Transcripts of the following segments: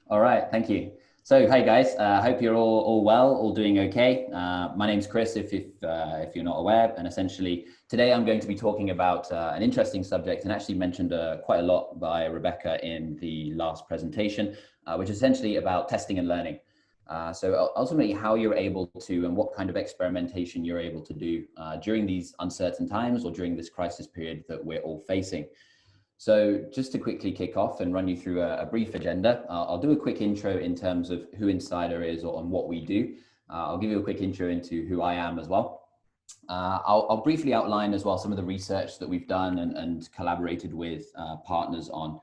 All right, thank you. So, hey guys, I hope you're all well, all doing okay. My name's Chris, if you're not aware, and essentially today I'm going to be talking about an interesting subject, and actually mentioned quite a lot by Rebecca in the last presentation, which is essentially about testing and learning. So ultimately, how you're able to and what kind of experimentation you're able to do during these uncertain times or during this crisis period that we're all facing. So just to quickly kick off and run you through a brief agenda, I'll do a quick intro in terms of who Insider is or on what we do. I'll give you a quick intro into who I am as well. I'll briefly outline as well some of the research that we've done and collaborated with partners on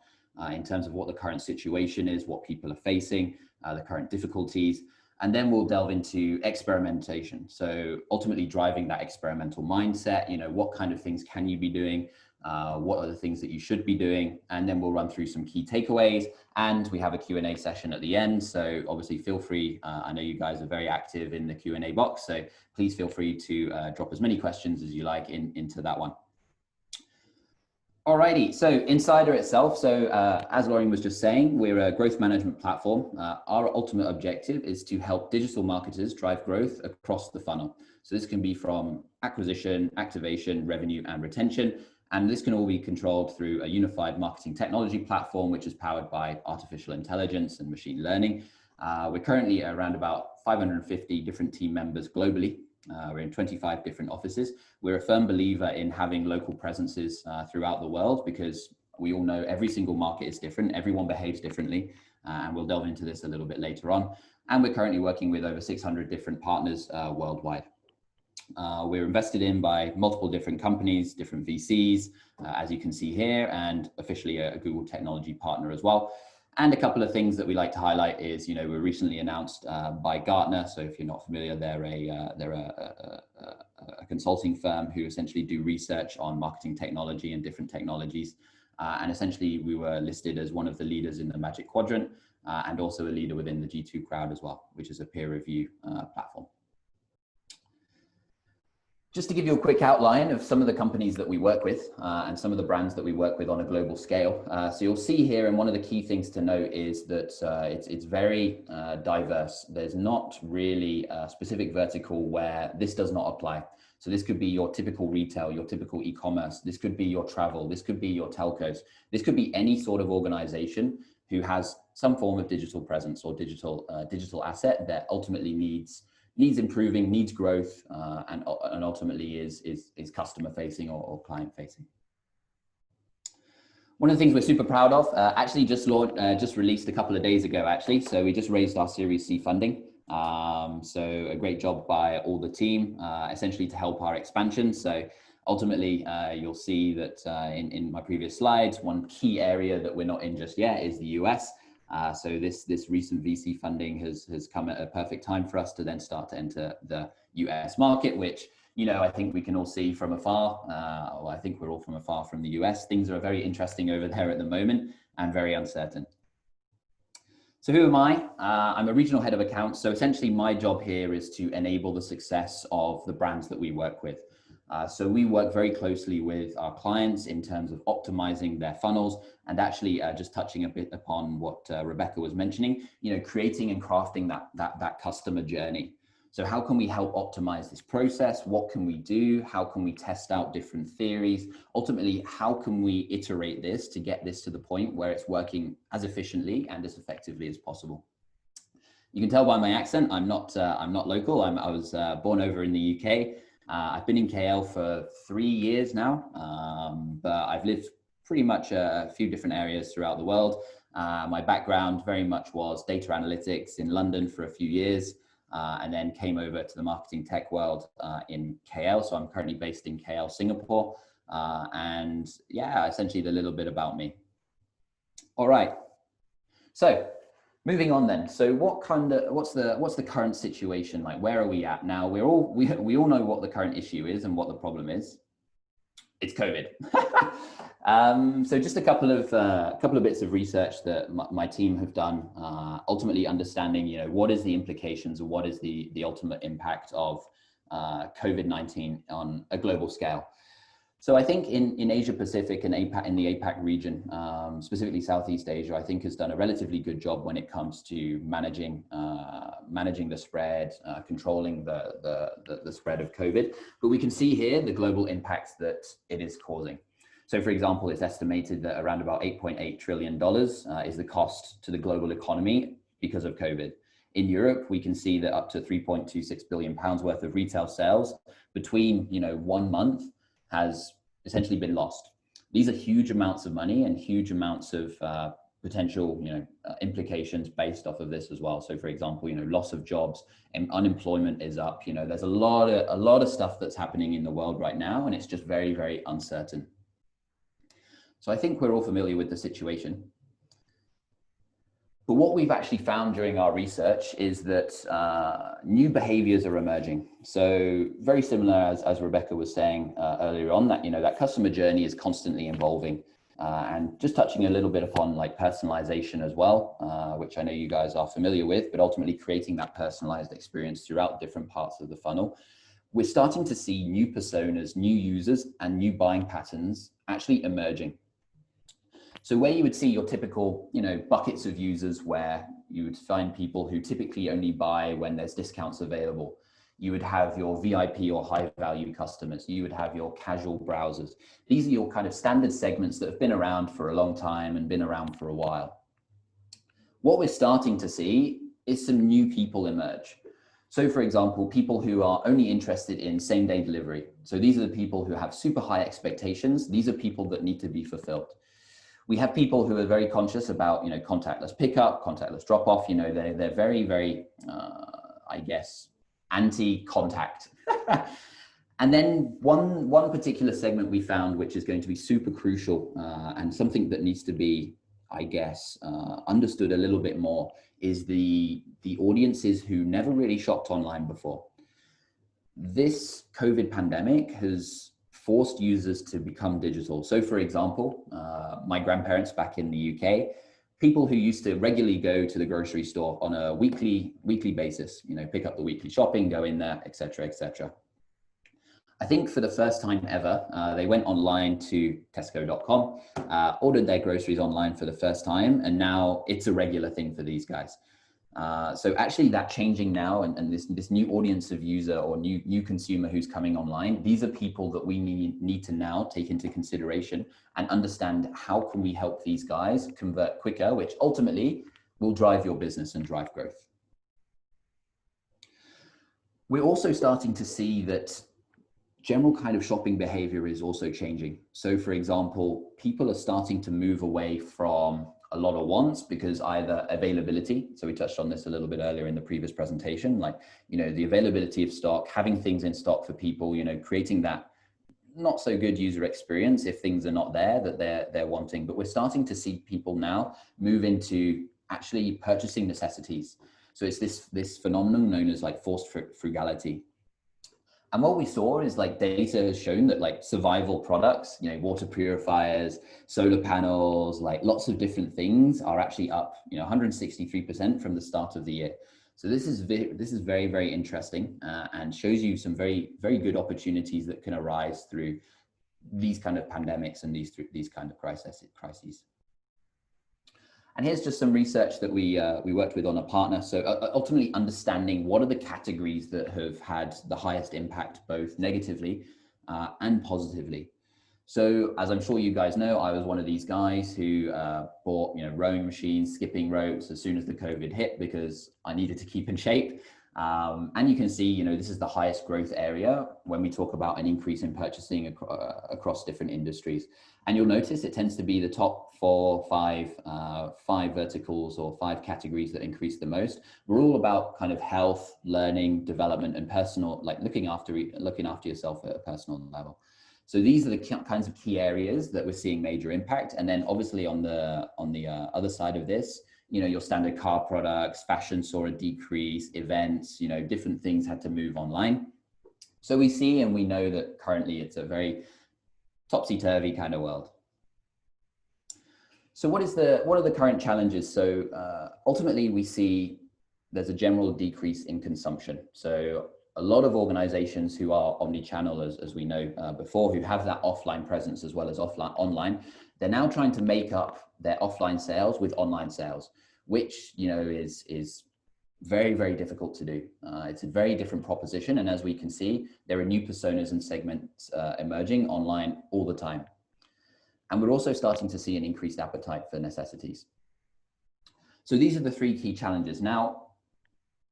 in terms of what the current situation is, what people are facing, the current difficulties, and then we'll delve into experimentation. So ultimately driving that experimental mindset, what kind of things can you be doing? What are the things that you should be doing? And then we'll run through some key takeaways, and we have a Q&A session at the end. So obviously feel free, I know you guys are very active in the Q&A box, so please feel free to drop as many questions as you like into that one. Alrighty, so Insider itself, so as Lauren was just saying, we're a growth management platform. Our ultimate objective is to help digital marketers drive growth across the funnel. So this can be from acquisition, activation, revenue, and retention. And this can all be controlled through a unified marketing technology platform, which is powered by artificial intelligence and machine learning. We're currently around about 550 different team members globally. We're in 25 different offices. We're a firm believer in having local presences throughout the world, because we all know every single market is different. Everyone behaves differently. And we'll delve into this a little bit later on. And we're currently working with over 600 different partners worldwide. We're invested in by multiple different companies, different VCs, as you can see here, and officially a Google technology partner as well. And a couple of things that we like to highlight is, we're recently announced by Gartner. So if you're not familiar, they're a consulting firm who essentially do research on marketing technology and different technologies. And essentially we were listed as one of the leaders in the Magic Quadrant, and also a leader within the G2 crowd as well, which is a peer review platform. Just to give you a quick outline of some of the companies that we work with and some of the brands that we work with on a global scale. So you'll see here, and one of the key things to note is that it's very diverse. There's not really a specific vertical where this does not apply. So this could be your typical retail, your typical e-commerce. This could be your travel. This could be your telcos. This could be any sort of organization who has some form of digital presence or digital asset that ultimately needs improving, needs growth, and ultimately is customer facing or client facing. One of the things we're super proud of, actually just released a couple of days ago, actually. So we just raised our Series C funding. So a great job by all the team, essentially to help our expansion. So ultimately, you'll see that in my previous slides, one key area that we're not in just yet is the US. So this recent VC funding has come at a perfect time for us to then start to enter the US market, which, I think we can all see from afar. Well, I think we're all from afar from the US. Things are very interesting over there at the moment and very uncertain. So who am I? I'm a regional head of accounts. So essentially my job here is to enable the success of the brands that we work with. So we work very closely with our clients in terms of optimizing their funnels, and actually just touching a bit upon what Rebecca was mentioning, creating and crafting that customer journey. So how can we help optimize this process? What can we do? How can we test out different theories? Ultimately, how can we iterate this to get this to the point where it's working as efficiently and as effectively as possible? You can tell by my accent, I'm not local. I was born over in the UK. I've been in KL for 3 years now, but I've lived pretty much a few different areas throughout the world. My background very much was data analytics in London for a few years, and then came over to the marketing tech world in KL. So I'm currently based in KL, Singapore. And yeah, essentially a little bit about me. All right. So moving on then. So what's the current situation like? Where are we at now? We all know what the current issue is and what the problem is. It's COVID. So just a couple of bits of research that my team have done, ultimately understanding, what is the implications or what is the ultimate impact of COVID-19 on a global scale. So I think in Asia Pacific and APAC, in the APAC region, specifically Southeast Asia, I think has done a relatively good job when it comes to managing the spread, controlling the spread of COVID. But we can see here the global impacts that it is causing. So for example, it's estimated that around about $8.8 trillion is the cost to the global economy because of COVID. In Europe, we can see that up to £3.26 billion worth of retail sales between 1 month has essentially been lost. These are huge amounts of money and huge amounts of potential implications based off of this as well. So for example, loss of jobs and unemployment is up. There's a lot of stuff that's happening in the world right now, and it's just very, very uncertain. So I think we're all familiar with the situation. But what we've actually found during our research is that new behaviors are emerging. So very similar, as Rebecca was saying earlier on, that that customer journey is constantly evolving. And just touching a little bit upon like personalization as well, which I know you guys are familiar with, but ultimately creating that personalized experience throughout different parts of the funnel. We're starting to see new personas, new users, and new buying patterns actually emerging. So where you would see your typical, buckets of users where you would find people who typically only buy when there's discounts available. You would have your VIP or high value customers. You would have your casual browsers. These are your kind of standard segments that have been around for a long time and been around for a while. What we're starting to see is some new people emerge. So for example, people who are only interested in same day delivery. So these are the people who have super high expectations. These are people that need to be fulfilled. We have people who are very conscious about, contactless pickup, contactless drop off. They're very, very, I guess, anti-contact. And then one particular segment we found, which is going to be super crucial and something that needs to be, I guess, understood a little bit more, is the audiences who never really shopped online before. This COVID pandemic has forced users to become digital. So for example, my grandparents back in the UK, people who used to regularly go to the grocery store on a weekly basis, pick up the weekly shopping, go in there, etc., etc. I think for the first time ever, they went online to Tesco.com, ordered their groceries online for the first time, and now it's a regular thing for these guys. So actually that changing now, and this new audience of user or new consumer who's coming online, these are people that we need to now take into consideration and understand how can we help these guys convert quicker, which ultimately will drive your business and drive growth. We're also starting to see that general kind of shopping behavior is also changing. So for example, people are starting to move away from a lot of wants because either availability, so we touched on this a little bit earlier in the previous presentation, like, the availability of stock, having things in stock for people, creating that not so good user experience if things are not there that they're wanting. But we're starting to see people now move into actually purchasing necessities. So it's this phenomenon known as like forced frugality. And what we saw is like data has shown that like survival products, water purifiers, solar panels, like lots of different things are actually up, 163% from the start of the year. So this is very, very interesting and shows you some very, very good opportunities that can arise through these kind of pandemics and these kind of crises. And here's just some research that we worked with on a partner. So ultimately understanding what are the categories that have had the highest impact, both negatively and positively. So as I'm sure you guys know, I was one of these guys who bought rowing machines, skipping ropes as soon as the COVID hit because I needed to keep in shape. And you can see, this is the highest growth area when we talk about an increase in purchasing across different industries. And you'll notice it tends to be the top five verticals or 5 categories that increase the most. We're all about kind of health, learning, development, and personal, like looking after yourself at a personal level. So these are the kinds of key areas that we're seeing major impact. And then obviously on the other side of this, your standard car products, fashion saw a decrease, events, different things had to move online. So we see and we know that currently it's a very topsy-turvy kind of world. So what are the current challenges? So ultimately we see there's a general decrease in consumption. So a lot of organizations who are omni-channel, as we know before, who have that offline presence as well as online, they're now trying to make up their offline sales with online sales, which, you know, is very, very difficult to do. It's a very different proposition. And as we can see, there are new personas and segments emerging online all the time. And we're also starting to see an increased appetite for necessities. So these are the three key challenges. Now,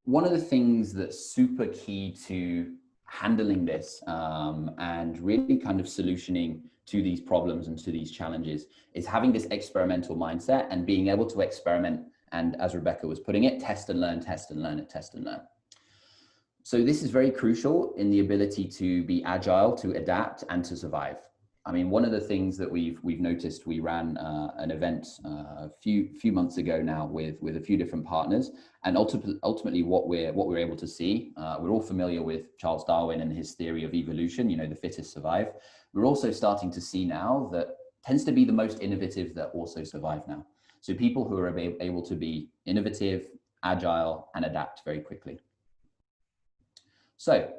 one of the things that's super key to handling this and really kind of solutioning to these problems and to these challenges is having this experimental mindset and being able to experiment. And as Rebecca was putting it, test and learn, test and learn, and test and learn. So this is very crucial in the ability to be agile, to adapt, and to survive. I mean, one of the things that we've noticed, we ran an event a few months ago now with a few different partners, and ultimately what we're able to see, we're all familiar with Charles Darwin and his theory of evolution, you know, the fittest survive. We're also starting to see now that tends to be the most innovative that also survive now. So people who are able to be innovative, agile, and adapt very quickly. So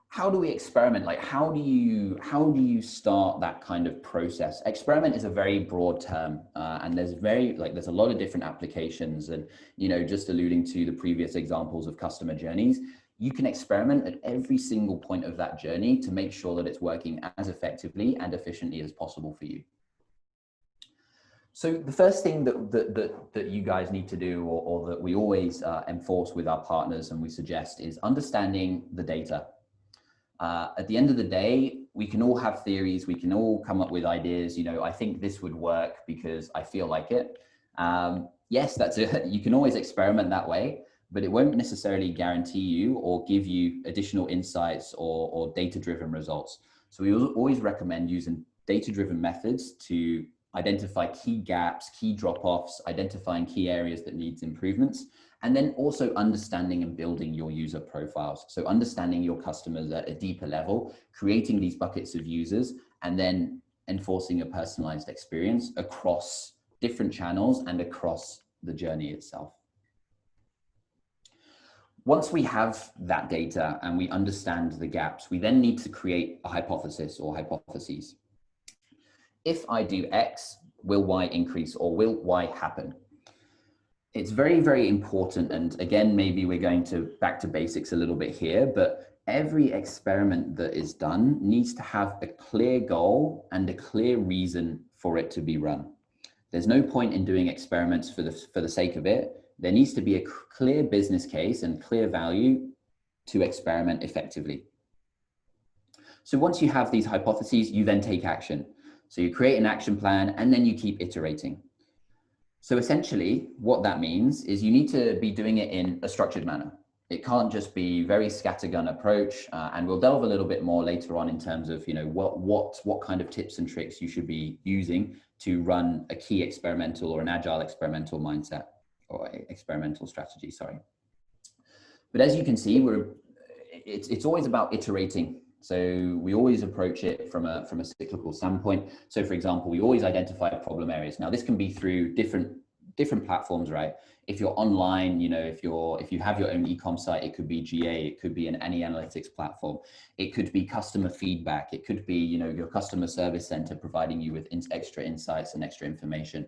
how do we experiment? Like, how do you start that kind of process? Experiment is a very broad term, and there's a lot of different applications. And, you know, just alluding to the previous examples of customer journeys, you can experiment at every single point of that journey to make sure that it's working as effectively and efficiently as possible for you. So the first thing that you guys need to do, or that we always enforce with our partners and we suggest, is understanding the data. At the end of the day, we can all have theories, we can all come up with ideas, you know, I think this would work because I feel like it. Yes, that's it. You can always experiment that way, but it won't necessarily guarantee you or give you additional insights or data-driven results. So we always recommend using data-driven methods to identify key gaps, key drop-offs, identifying key areas that needs improvements, and then also understanding and building your user profiles. So understanding your customers at a deeper level, creating these buckets of users, and then enforcing a personalized experience across different channels and across the journey itself. Once we have that data and we understand the gaps, we then need to create a hypothesis or hypotheses. If I do X, will Y increase, or will Y happen? It's very, very important. And again, maybe we're going back to basics a little bit here, but every experiment that is done needs to have a clear goal and a clear reason for it to be run. There's no point in doing experiments for the sake of it. There needs to be a clear business case and clear value to experiment effectively. So once you have these hypotheses, you then take action. So you create an action plan and then you keep iterating. So essentially what that means is you need to be doing it in a structured manner. It can't just be very scattergun approach, and we'll delve a little bit more later on in terms of, you know, what kind of tips and tricks you should be using to run a key experimental or an agile experimental mindset or experimental strategy, sorry. But as you can see, it's always about iterating. So we always approach it from a cyclical standpoint. So for example, we always identify problem areas. Now this can be through different platforms, right? If you're online, you know, if you have your own e-com site, it could be GA, it could be any analytics platform. It could be customer feedback. It could be, you know, your customer service center providing you with extra insights and extra information.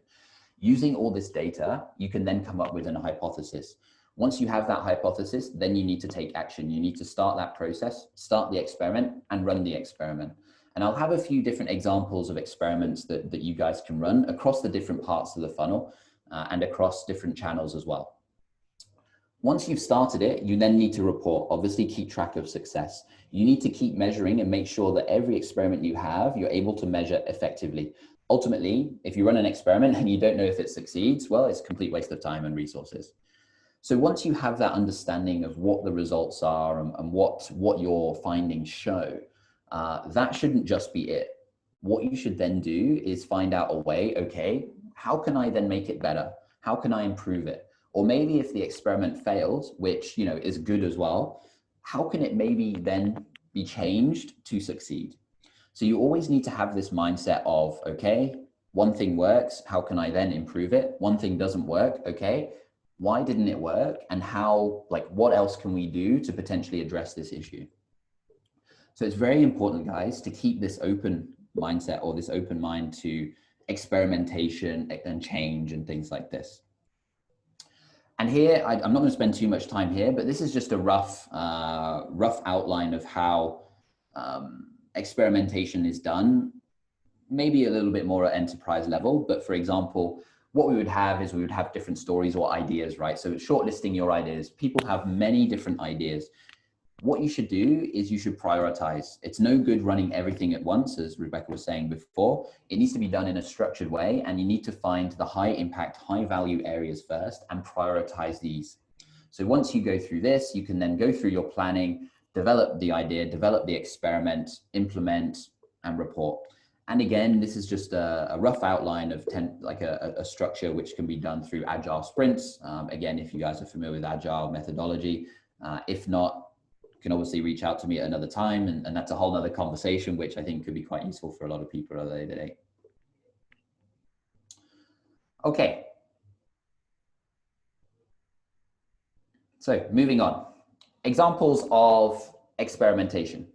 Using all this data, you can then come up with a hypothesis. Once you have that hypothesis, then you need to take action. You need to start that process, start the experiment, and run the experiment. And I'll have a few different examples of experiments that you guys can run across the different parts of the funnel and across different channels as well. Once you've started it, you then need to report, obviously keep track of success. You need to keep measuring and make sure that every experiment you have, you're able to measure effectively. Ultimately, if you run an experiment and you don't know if it succeeds, well, it's a complete waste of time and resources. So once you have that understanding of what the results are and what your findings show, that shouldn't just be it. What you should then do is find out a way, okay, how can I then make it better? How can I improve it? Or maybe if the experiment fails, which, you know, is good as well, how can it maybe then be changed to succeed? So you always need to have this mindset of, okay, one thing works, how can I then improve it? One thing doesn't work, okay, why didn't it work, and how, like, what else can we do to potentially address this issue? So it's very important, guys, to keep this open mindset, or this open mind to experimentation and change and things like this. And here, I'm not going to spend too much time here, but this is just a rough outline of how experimentation is done, maybe a little bit more at enterprise level. But for example, what we would have is we would have different stories or ideas, right? So shortlisting your ideas. People have many different ideas. What you should do is you should prioritize. It's no good running everything at once, as Rebecca was saying before. It needs to be done in a structured way, and you need to find the high impact, high value areas first and prioritize these. So once you go through this, you can then go through your planning, develop the idea, develop the experiment, implement, and report. And again, this is just a rough outline of a structure which can be done through agile sprints. Again, if you guys are familiar with agile methodology, if not, you can obviously reach out to me at another time, and that's a whole nother conversation, which I think could be quite useful for a lot of people today. Okay. So moving on, examples of experimentation.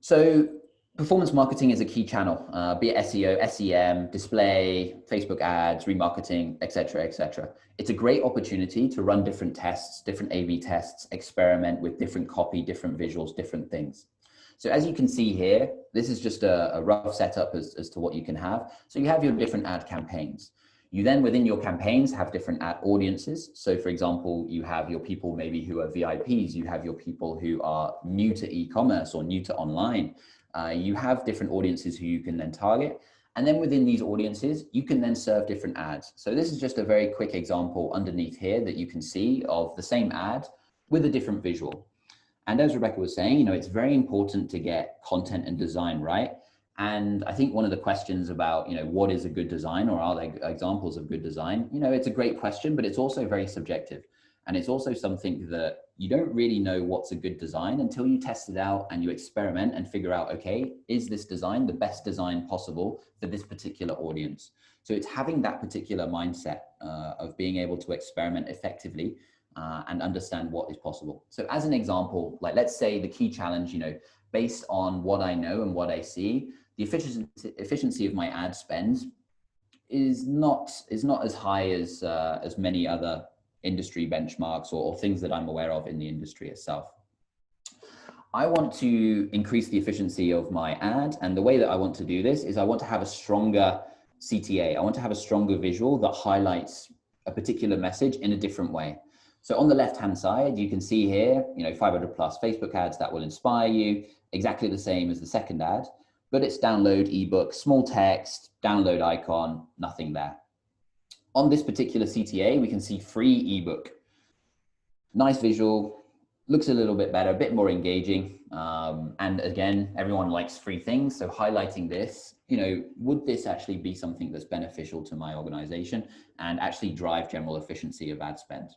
So performance marketing is a key channel, be it SEO, SEM, display, Facebook ads, remarketing, et cetera, et cetera. It's a great opportunity to run different tests, different A/B tests, experiment with different copy, different visuals, different things. So as you can see here, this is just a rough setup as to what you can have. So you have your different ad campaigns. You then, within your campaigns, have different ad audiences. So for example, you have your people maybe who are VIPs, you have your people who are new to e-commerce or new to online. You have different audiences who you can then target. And then within these audiences, you can then serve different ads. So this is just a very quick example underneath here that you can see of the same ad with a different visual. And as Rebecca was saying, it's very important to get content and design right. And I think one of the questions about, what is a good design, or are there examples of good design? It's a great question, but it's also very subjective. And it's also something that you don't really know what's a good design until you test it out and you experiment and figure out, okay, is this design the best design possible for this particular audience? So it's having that particular mindset of being able to experiment effectively and understand what is possible. So as an example, like let's say the key challenge, based on what I know and what I see, the efficiency of my ad spend is not as high as many other industry benchmarks or things that I'm aware of in the industry itself. I want to increase the efficiency of my ad, and the way that I want to do this is I want to have a stronger CTA. I want to have a stronger visual that highlights a particular message in a different way. So on the left-hand side, you can see here, 500 plus Facebook ads that will inspire you, exactly the same as the second ad, but it's download ebook, small text, download icon, nothing there. On this particular CTA, we can see free ebook. Nice visual, looks a little bit better, a bit more engaging. And again, everyone likes free things. So highlighting this, would this actually be something that's beneficial to my organization and actually drive general efficiency of ad spend?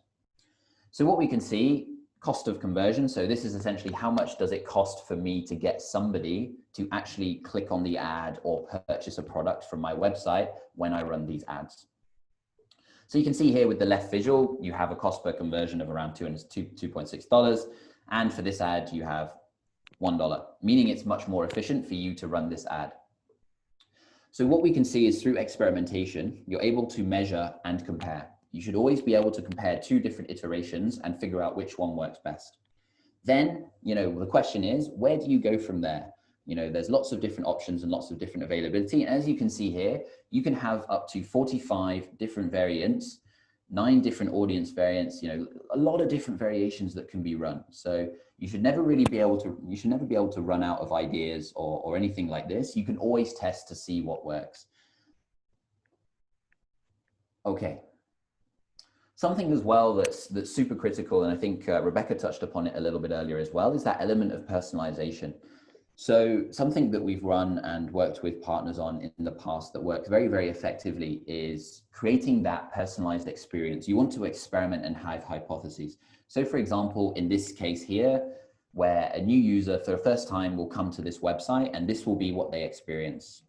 So what we can see, cost of conversion. So this is essentially how much does it cost for me to get somebody to actually click on the ad or purchase a product from my website when I run these ads. So you can see here with the left visual, you have a cost per conversion of around $2.6. And for this ad, you have $1, meaning it's much more efficient for you to run this ad. So what we can see is through experimentation, you're able to measure and compare. You should always be able to compare two different iterations and figure out which one works best. Then, the question is, where do you go from there? There's lots of different options and lots of different availability. And as you can see here, you can have up to 45 different variants, 9 different audience variants, a lot of different variations that can be run. So you should never be able to run out of ideas or anything like this. You can always test to see what works. Okay. Something as well that's super critical, and I think Rebecca touched upon it a little bit earlier as well, is that element of personalization. So something that we've run and worked with partners on in the past that works very, very effectively is creating that personalized experience. You want to experiment and have hypotheses. So for example, in this case here, where a new user for the first time will come to this website and this will be what they experience.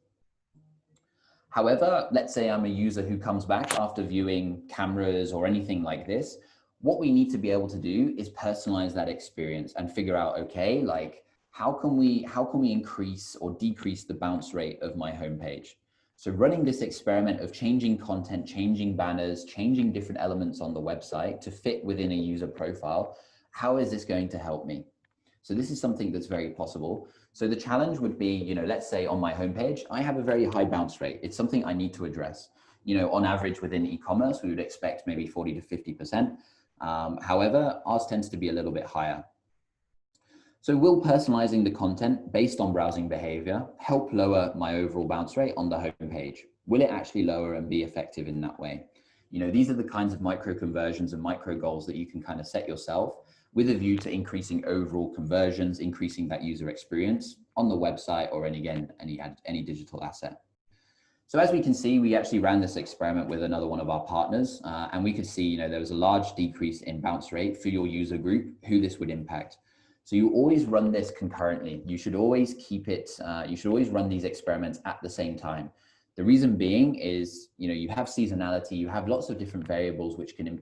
However, let's say I'm a user who comes back after viewing cameras or anything like this. What we need to be able to do is personalize that experience and figure out, okay, like how can we increase or decrease the bounce rate of my homepage? So running this experiment of changing content, changing banners, changing different elements on the website to fit within a user profile, how is this going to help me? So this is something that's very possible. So the challenge would be, you know, let's say on my homepage, I have a very high bounce rate. It's something I need to address. You know, on average within e-commerce, we would expect maybe 40 to 50%. However, ours tends to be a little bit higher. So will personalizing the content based on browsing behavior help lower my overall bounce rate on the homepage? Will it actually lower and be effective in that way? You know, these are the kinds of micro conversions and micro goals that you can kind of set yourself with a view to increasing overall conversions, increasing that user experience on the website or any digital asset. So as we can see, we actually ran this experiment with another one of our partners, and we could see, you know, there was a large decrease in bounce rate for your user group, who this would impact. So you always run this concurrently. You should always keep it, you should always run these experiments at the same time. The reason being is, you know, you have seasonality, you have lots of different variables which can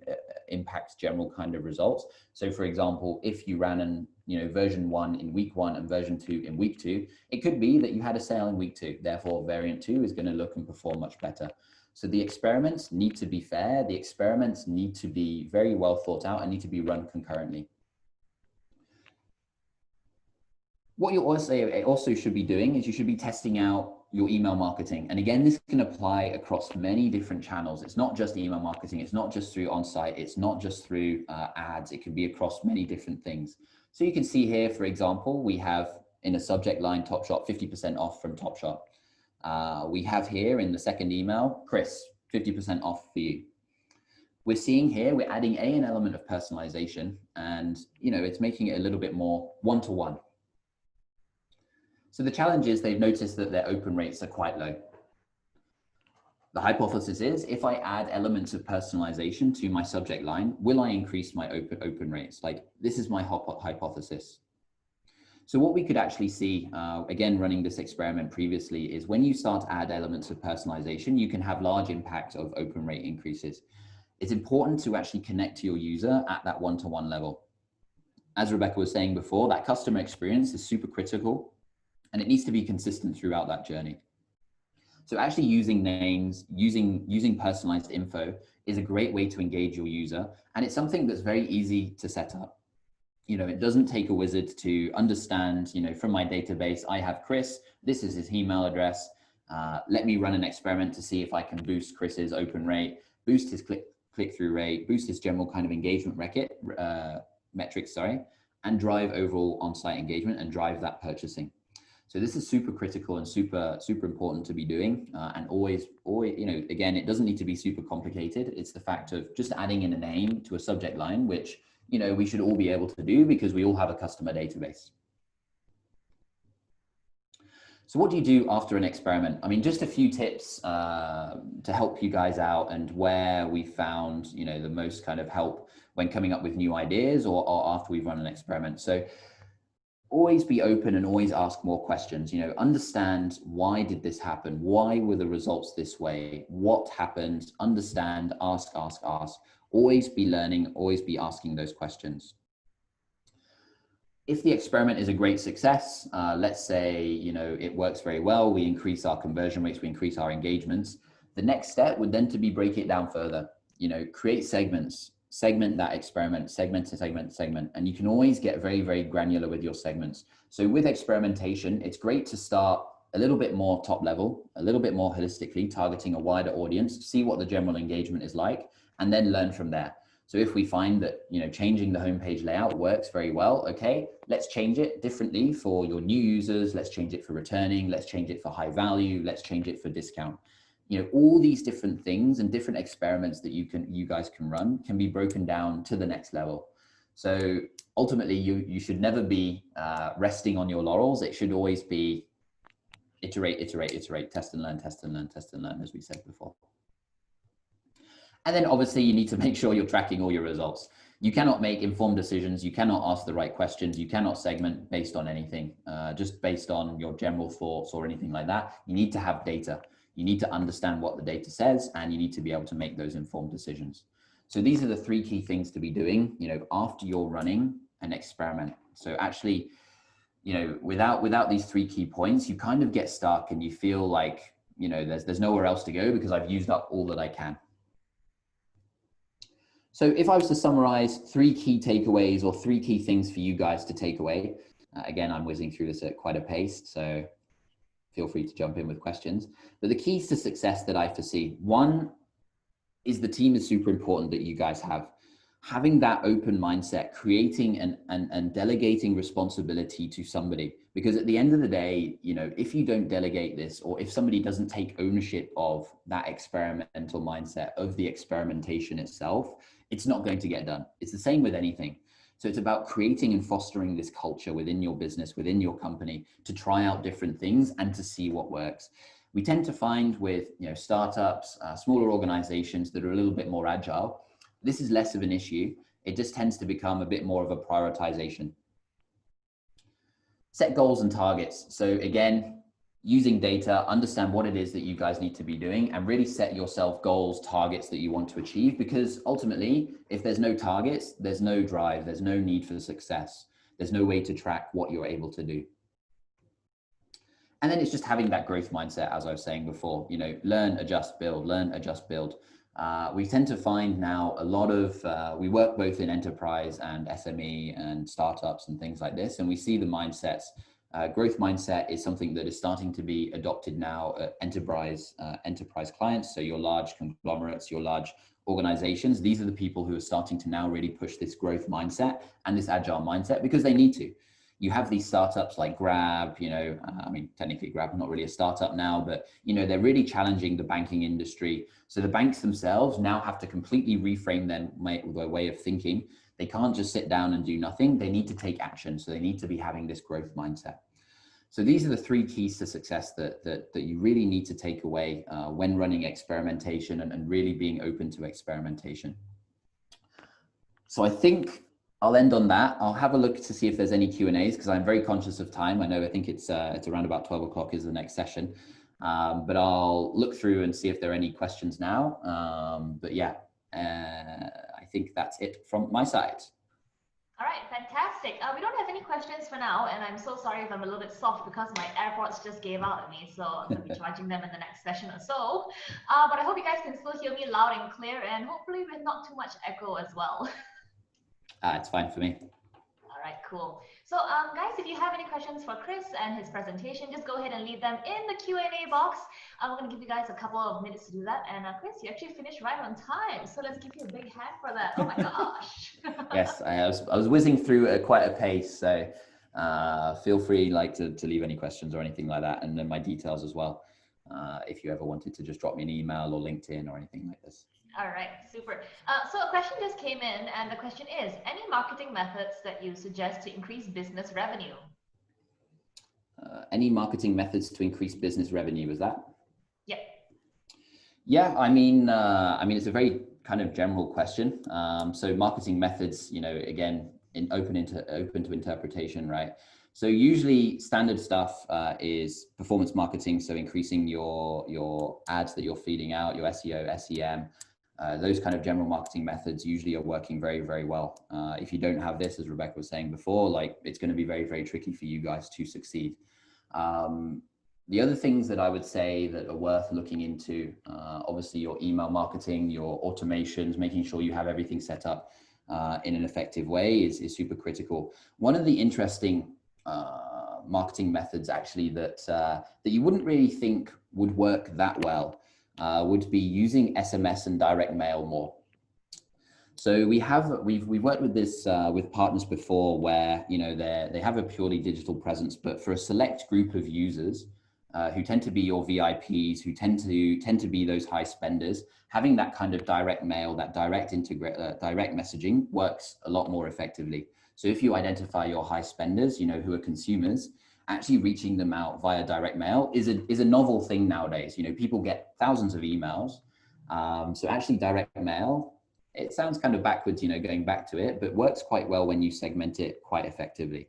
impact general kind of results. So for example, if you ran version 1 in week 1 and version 2 in week 2, it could be that you had a sale in week 2. Therefore, variant 2 is going to look and perform much better. So the experiments need to be fair. The experiments need to be very well thought out and need to be run concurrently. What you also should be doing is you should be testing out your email marketing. And again, this can apply across many different channels. It's not just email marketing. It's not just through on-site. It's not just through ads. It can be across many different things. So you can see here, for example, we have in a subject line, Topshop, 50% off from Topshop. We have here in the second email, Chris, 50% off for you. We're seeing here, we're adding an element of personalization, and you know, it's making it a little bit more one-to-one. So the challenge is they've noticed that their open rates are quite low. The hypothesis is if I add elements of personalization to my subject line, will I increase my open rates? Like, this is my hypothesis. So what we could actually see, again, running this experiment previously, is when you start to add elements of personalization, you can have large impact of open rate increases. It's important to actually connect to your user at that one-to-one level. As Rebecca was saying before, that customer experience is super critical, and it needs to be consistent throughout that journey. So actually using names, using personalized info is a great way to engage your user. And it's something that's very easy to set up. You know, it doesn't take a wizard to understand, you know, from my database, I have Chris, this is his email address. Let me run an experiment to see if I can boost Chris's open rate, boost his click-through rate, boost his general kind of engagement metrics, and drive overall on-site engagement and drive that purchasing. So this is super critical and super important to be doing. And always, you know, again, it doesn't need to be super complicated. It's the fact of just adding in a name to a subject line, which, you know, we should all be able to do because we all have a customer database. So what do you do after an experiment? I mean, just a few tips to help you guys out and where we found, you know, the most kind of help when coming up with new ideas or after we've run an experiment. So always be open and always ask more questions. You know, understand, why did this happen? Why were the results this way? What happened? Understand, ask. Always be learning, always be asking those questions. If the experiment is a great success, let's say, you know, it works very well, we increase our conversion rates, we increase our engagements. The next step would then to be break it down further. You know, create segments. Segment that experiment, segment to segment, and you can always get very, very granular with your segments. So with experimentation, it's great to start a little bit more top level, a little bit more holistically, targeting a wider audience, see what the general engagement is like, and then learn from there. So if we find that, you know, changing the homepage layout works very well, okay, let's change it differently for your new users, let's change it for returning, let's change it for high value, let's change it for discount. You know, all these different things and different experiments that you guys can run can be broken down to the next level. So ultimately, you should never be resting on your laurels. It should always be iterate, test and learn, as we said before. And then obviously you need to make sure you're tracking all your results. You cannot make informed decisions. You cannot ask the right questions. You cannot segment based on anything, just based on your general thoughts or anything like that. You need to have data. You need to understand what the data says, and you need to be able to make those informed decisions. So these are the three key things to be doing, after you're running an experiment. So actually, without these three key points, you kind of get stuck and you feel like, there's nowhere else to go because I've used up all that I can. So if I was to summarize three key takeaways or three key things for you guys to take away, again, I'm whizzing through this at quite a pace, so feel free to jump in with questions. But the keys to success that I foresee, one is the team is super important that you guys have. Having that open mindset, creating and delegating responsibility to somebody. Because at the end of the day, if you don't delegate this, or if somebody doesn't take ownership of that experimental mindset, of the experimentation itself, it's not going to get done. It's the same with anything. So it's about creating and fostering this culture within your business, within your company, to try out different things and to see what works. We tend to find with startups, smaller organizations that are a little bit more agile, this is less of an issue. It just tends to become a bit more of a prioritization. Set goals and targets. So again, using data, understand what it is that you guys need to be doing, and really set yourself goals, targets that you want to achieve, because ultimately, if there's no targets, there's no drive, there's no need for success. There's no way to track what you're able to do. And then it's just having that growth mindset, as I was saying before, learn, adjust, build, learn, adjust, build. We tend to find now a lot of, we work both in enterprise and SME and startups and things like this, and we see the mindsets. Growth mindset is something that is starting to be adopted now at enterprise clients. So your large conglomerates, your large organizations, these are the people who are starting to now really push this growth mindset and this agile mindset because they need to. You have these startups like Grab, technically Grab is not really a startup now, but they're really challenging the banking industry. So the banks themselves now have to completely reframe their way of thinking. They can't just sit down and do nothing. They need to take action. So they need to be having this growth mindset. So these are the three keys to success that you really need to take away when running experimentation and really being open to experimentation. So I think I'll end on that. I'll have a look to see if there's any Q&As because I'm very conscious of time. I think it's around about 12 o'clock is the next session. But I'll look through and see if there are any questions now. But yeah, I think that's it from my side. All right, fantastic. We don't have any questions for now, and I'm so sorry if I'm a little bit soft because my AirPods just gave out at me, so I'm going to be charging them in the next session or so. But I hope you guys can still hear me loud and clear, and hopefully with not too much echo as well. It's fine for me. All right, cool. So guys, if you have any questions for Chris and his presentation, just go ahead and leave them in the Q&A box. I'm going to give you guys a couple of minutes to do that. And Chris, you actually finished right on time. So let's give you a big hand for that. Oh my gosh. Yes, I was whizzing through at quite a pace. So feel free to leave any questions or anything like that. And then my details as well. If you ever wanted to just drop me an email or LinkedIn or anything like this. All right, super. So a question just came in, and the question is, any marketing methods that you suggest to increase business revenue? Any marketing methods to increase business revenue, is that? Yep. Yeah, I mean, it's a very kind of general question. So marketing methods, again, open to interpretation, right? So usually standard stuff is performance marketing. So increasing your ads that you're feeding out, your SEO, SEM, those kind of general marketing methods usually are working very, very well. If you don't have this, as Rebecca was saying before, it's going to be very, very tricky for you guys to succeed. The other things that I would say that are worth looking into, obviously your email marketing, your automations, making sure you have everything set up in an effective way is super critical. One of the interesting marketing methods actually that you wouldn't really think would work that well would be using SMS and direct mail more. So we've worked with this with partners before where they have a purely digital presence, but for a select group of users who tend to be your VIPs, who tend to be those high spenders, having that kind of direct mail, that direct messaging works a lot more effectively. So if you identify your high spenders, who are consumers, actually reaching them out via direct mail is a novel thing nowadays. People get thousands of emails. So actually direct mail, it sounds kind of backwards, going back to it, but works quite well when you segment it quite effectively.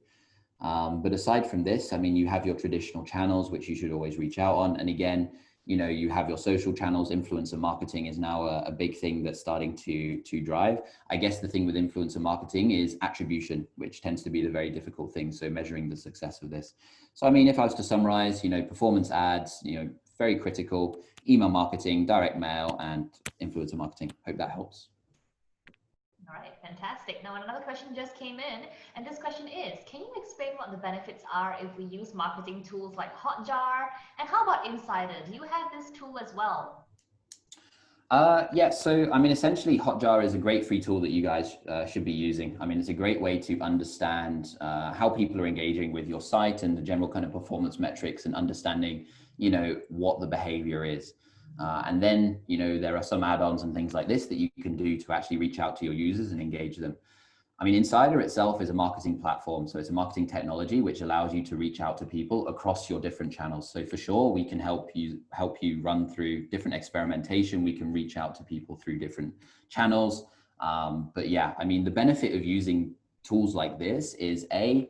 But aside from this, you have your traditional channels, which you should always reach out on. And again, you know, you have your social channels. Influencer marketing is now a big thing that's starting to drive. I guess the thing with influencer marketing is attribution, which tends to be the very difficult thing. So measuring the success of this. So, I mean, if I was to summarize, you know, performance ads, you know, very critical, email marketing, direct mail, and influencer marketing. Hope that helps. All right, fantastic. Now another question just came in, and this question is, can you explain what the benefits are if we use marketing tools like Hotjar? And how about Insider? Do you have this tool as well? Yeah, so I mean, essentially Hotjar is a great free tool that you guys should be using. I mean, it's a great way to understand how people are engaging with your site and the general kind of performance metrics and understanding, you know, what the behavior is. And then, you know, there are some add-ons and things like this that you can do to actually reach out to your users and engage them. I mean, Insider itself is a marketing platform. So it's a marketing technology which allows you to reach out to people across your different channels. So for sure, we can help you run through different experimentation. We can reach out to people through different channels. But yeah, I mean, the benefit of using tools like this is A,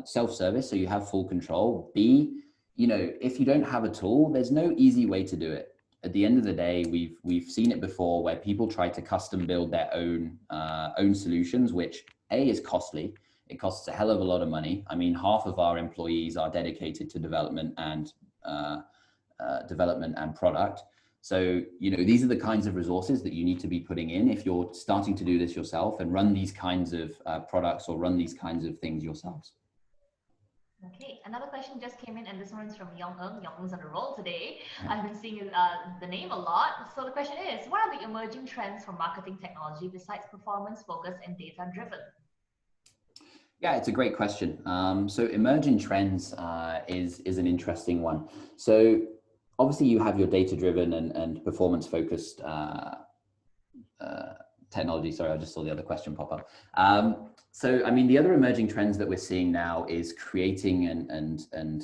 self-service, so you have full control. B, you know, if you don't have a tool, there's no easy way to do it. At the end of the day, we've seen it before where people try to custom build their own solutions, which A, is costly. It costs a hell of a lot of money. I mean, half of our employees are dedicated to development and product. So, you know, these are the kinds of resources that you need to be putting in if you're starting to do this yourself and run these kinds of products or run these kinds of things yourselves. Okay, another question just came in, and this one's from Yong Eng. Yong Eng's on a roll today. I've been seeing the name a lot. So the question is, what are the emerging trends for marketing technology besides performance focused and data driven? Yeah, it's a great question. So emerging trends is an interesting one. So obviously you have your data driven and performance focused technology. Sorry, I just saw the other question pop up. So, I mean, the other emerging trends that we're seeing now is creating and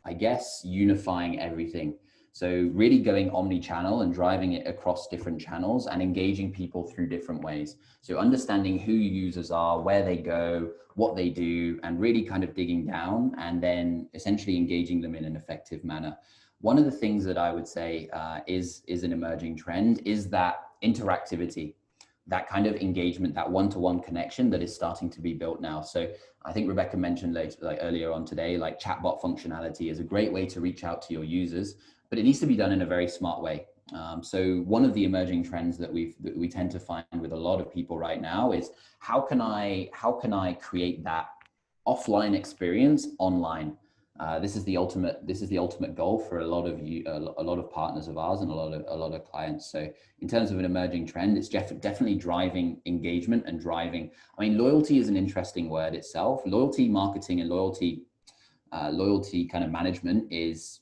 I guess unifying everything. So really going omni-channel and driving it across different channels and engaging people through different ways. So understanding who users are, where they go, what they do, and really kind of digging down and then essentially engaging them in an effective manner. One of the things that I would say is an emerging trend is that interactivity, that kind of engagement, that one-to-one connection that is starting to be built now. So I think Rebecca mentioned earlier on today, like chatbot functionality is a great way to reach out to your users, but it needs to be done in a very smart way. So one of the emerging trends that we tend to find with a lot of people right now is how can I create that offline experience online? This is the ultimate goal for a lot of partners of ours and a lot of clients. So in terms of an emerging trend, it's definitely driving engagement and driving. I mean, loyalty is an interesting word itself. Loyalty marketing and loyalty kind of management is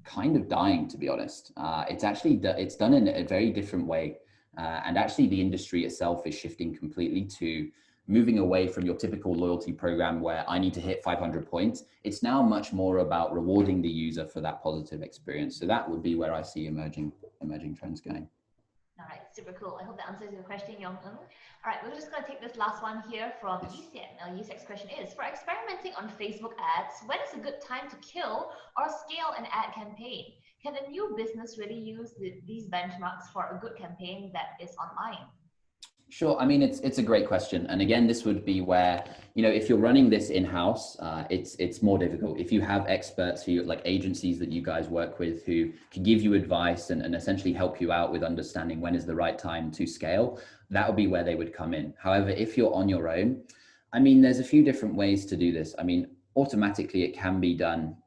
kind of dying, to be honest. It's done in a very different way, and actually the industry itself is shifting completely to moving away from your typical loyalty program where I need to hit 500 points. It's now much more about rewarding the user for that positive experience. So that would be where I see emerging trends going. All right, super cool. I hope that answers your question, Yong Eng. All right, we're just going to take this last one here from Yisian. Now, Yisian's question is, for experimenting on Facebook ads, when is a good time to kill or scale an ad campaign? Can a new business really use these benchmarks for a good campaign that is online? Sure. I mean, it's a great question. And again, this would be where, you know, if you're running this in-house, it's more difficult. If you have experts who like agencies that you guys work with who can give you advice and essentially help you out with understanding when is the right time to scale, that would be where they would come in. However, if you're on your own, I mean, there's a few different ways to do this. I mean, automatically it can be done.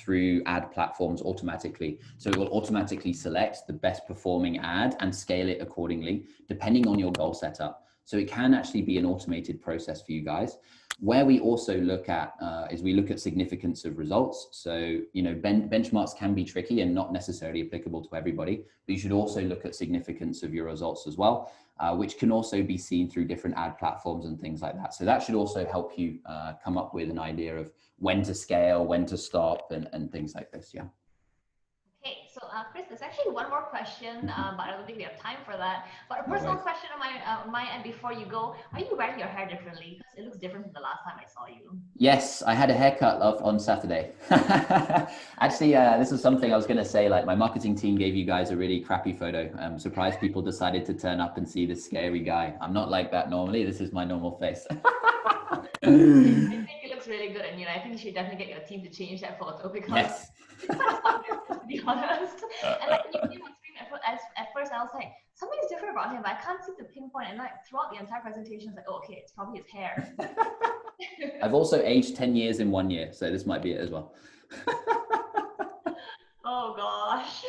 Through ad platforms automatically. So it will automatically select the best performing ad and scale it accordingly, depending on your goal setup. So it can actually be an automated process for you guys. Where we also look at is we look at significance of results. So, you know, benchmarks can be tricky and not necessarily applicable to everybody, but you should also look at significance of your results as well, which can also be seen through different ad platforms and things like that. So that should also help you come up with an idea of when to scale, when to stop, and things like this, yeah. Okay, so Chris, there's actually one more question, but I don't think we have time for that. But a No personal worries. question on my end before you go: are you wearing your hair differently? Because it looks different from the last time I saw you. Yes, I had a haircut on Saturday. Actually, this is something I was going to say. Like, my marketing team gave you guys a really crappy photo. I'm surprised people decided to turn up and see this scary guy. I'm not like that normally. This is my normal face. I think it looks really good, and I think you should definitely get your team to change that photo because Yes. it's kind of obvious, to be honest. And like when you came on screen at first, I was like, something's different about him, but I can't seem to pinpoint. And like throughout the entire presentation, it's like, oh, okay, it's probably his hair. I've also aged 10 years in 1 year, so this might be it as well. Oh gosh.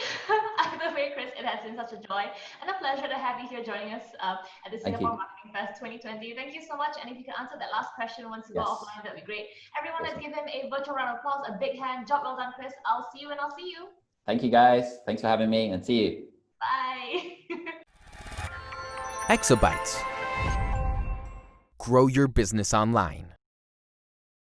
Either way, Chris, it has been such a joy and a pleasure to have you here joining us at the Thank Singapore you. Marketing Fest 2020. Thank you so much. And if you can answer that last question once you go Yes. offline, that'd be great. Everyone, let's Awesome. give him a virtual round of applause, a big hand. Job well done, Chris. I'll see you and I'll see you. Thank you, guys. Thanks for having me, and see you. Bye. Exabytes. Grow your business online.